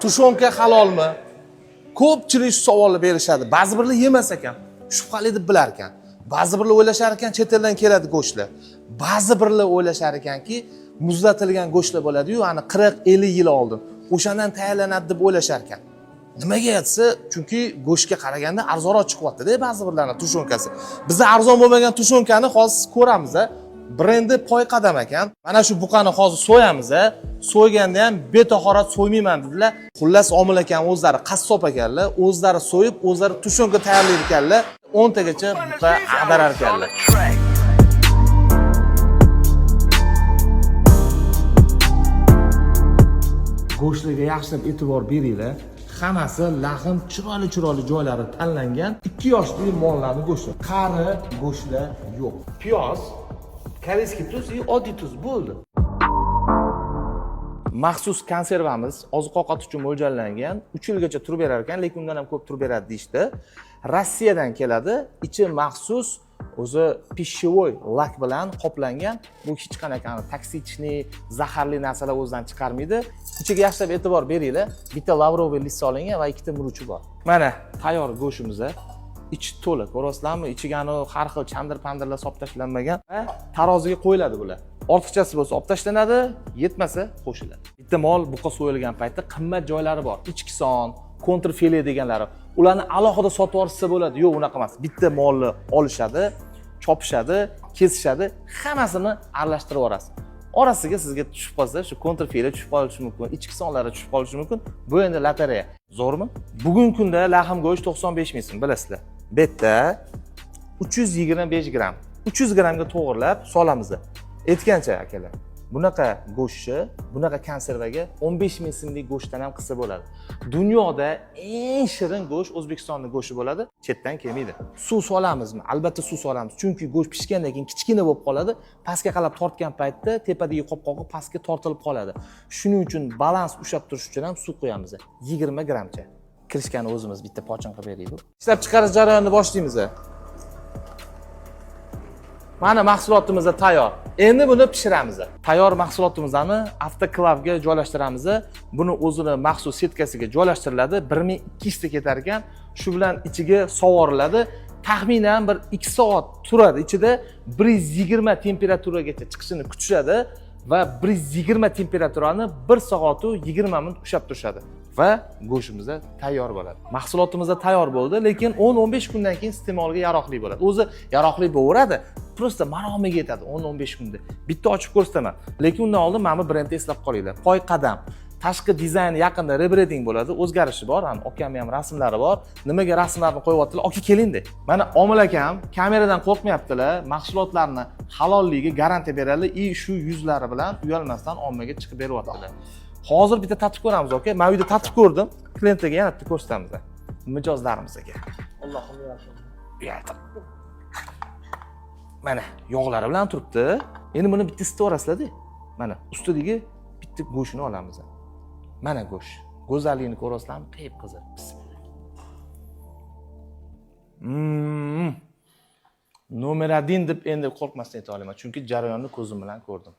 Tushonka halolmi? Ko'pchilik savollar berishadi. Ba'zi birlar yemas ekan, shubhali deb bilar ekan. Ba'zi birlar o'ylashar ekan, chet eldan keladi go'shtlar. Ba'zi birlar o'ylashar ekanki, muzlatilgan go'shtlar bo'ladi-yu, ani 40-50 yil oldin o'shandan tayyorlanadi deb o'ylashar ekan. Nimaga aytsa, chunki go'shtga qaraganda arzonroq chiqyapti-da ba'zi birlarning tushonkasi. Bizda arzon bo'lmagan tushonkani hozir ko'ramiz. Brendi poy qadam ekan. Mana shu buqani hozir so'yamiz. So'yganda ham betahorat so'ymayman dedilar. Xullas omil ekan o'zlari qassob ekanlar, o'zlari so'yib, o'zlari tushonka tayyorlar ekanlar. 10 tagacha buqa ag'darar ekanlar. Go'shtlarga yaxshilab e'tibor beringlar. Hammasi lahm chiroyli joylari tanlangan 2 yoshli mollarning go'shti. Qari go'shtlar yo'q. Piyoz, koreyskiy tuz va oddiy tuz bo'ldi. Maxsus konservamiz oziq-ovqat uchun mo'ljallangan, 3 yilgacha turib berar ekan, lekin undan ham ko'p turib beradi deyshti. Rossiyadan keladi, ichi maxsus o'zi pishavoy lak bilan qoplangan. Bu hech qanaqa toksichniy, zaharli narsalar o'zidan chiqarmaydi. Ichiga yaxshilab e'tibor beringlar. Bitta lavroviy list solingan va ikkita murchi bor. Mana tayyor go'shtimiz. Ichi to'liq, ko'rasizlarmi? Ichiga har xil chandir-pandirlar solib tashlanmagan va taroziga qo'yiladi bular. Ortiqchasi bo'lsa olib tashlanadi, yetmasa qo'shiladi. Bitta mol buqa so'yilgan paytda qimmat joylari bor. Ichki son, kontrfile deganlari. Ularni alohida sotib olsa bo'ladi. Yo'q, unaqa emas. Bitta molni olishadi, chopishadi, kesishadi, hammasini aralashtirib yuborasiz. Orasiga sizga tushib qolsa, shu kontrfile tushib qolishi mumkin, ichki sonlari tushib qolishi mumkin. Bu endi lotereya. Zo'rmi? Bugungi kunda lahm go'sht 95 ming so'm, bilasizlar. Betda 325 gram. 300 gramga to'g'irlab solamiz. Aytgancha akalar, bunaqa go'shtni, bunaqa konservaga 15 ming so'mlik go'shtdan ham qilsa bo'ladi. Dunyoda eng shirin go'sht O'zbekistonning go'shti bo'ladi, chetdan kelmaydi. Suv solamizmi? Albatta suv solamiz, chunki go'sht pishgandan keyin kichkina bo'lib qoladi, pastga qarab tortgan paytda tepadagi qopqog'i pastga tortilib qoladi. Shuning uchun balans ushlab turish uchun ham suv qo'yamiz. 20 gramcha. Kirishgani o'zimiz bitta pochin qilib beraylik. Ishlab chiqarish jarayonini boshlaymiz. Mana mahsulotimiz tayyor. Endi buni pishiramiz. Tayyor mahsulotimizni avtoklavga joylashtiramiz. Buni o'zini maxsus setkasiga joylashtiriladi. 1200 ta ketar ekan. Shu bilan ichiga sovuriladi. Taxminan bir 2 soat turadi. Ichida 120 temperaturagacha chiqishini kutishadi va 120 temperaturani 1 soat 20 minut ushlab turishadi. Va go'shtimiz tayyor bo'ladi. Mahsulotimiz tayyor bo'ldi, lekin 10-15 kundan keyin iste'molga yaroqli bo'ladi. O'zi yaroqli bo'laveradi, prosta maromiga yetadi 10-15 kunda. Bitta ochib ko'rsataman. Lekin undan oldin mana bu brendni eslab qolinglar. Poy qadam. Tashqi dizayni yaqinda rebranding bo'ladi, o'zgarishi bor. Okamning ham rasmlari bor. Nimaga rasmlarni qo'yyaptilar? Oka kelindi. Mana Omil akam kameradan qo'rqmayaptilar. Mahsulotlarni halolligiga garantiya beradi. Shu yuzlari bilan uyalmasdan ommaga chiqib beryaptilar. Hozir bitta tatib ko'ramiz, aka. Men uyda tatib ko'rdim. Klientga yana bitta ko'rsatamiz. Mijozlarimizga. Allohim yaxshi. Mana yog'lari bilan turibdi. Endi buni bitta isitib orasizlar-da. Mana ustidagi bitta go'shtni olamiz. Mana go'sht. Go'zalligini ko'rasizlarmi? Qiyib-qizil. Nomer 1 deb endi qo'rqmasdan ayta olaman, chunki jarayonni ko'zim bilan ko'rdim.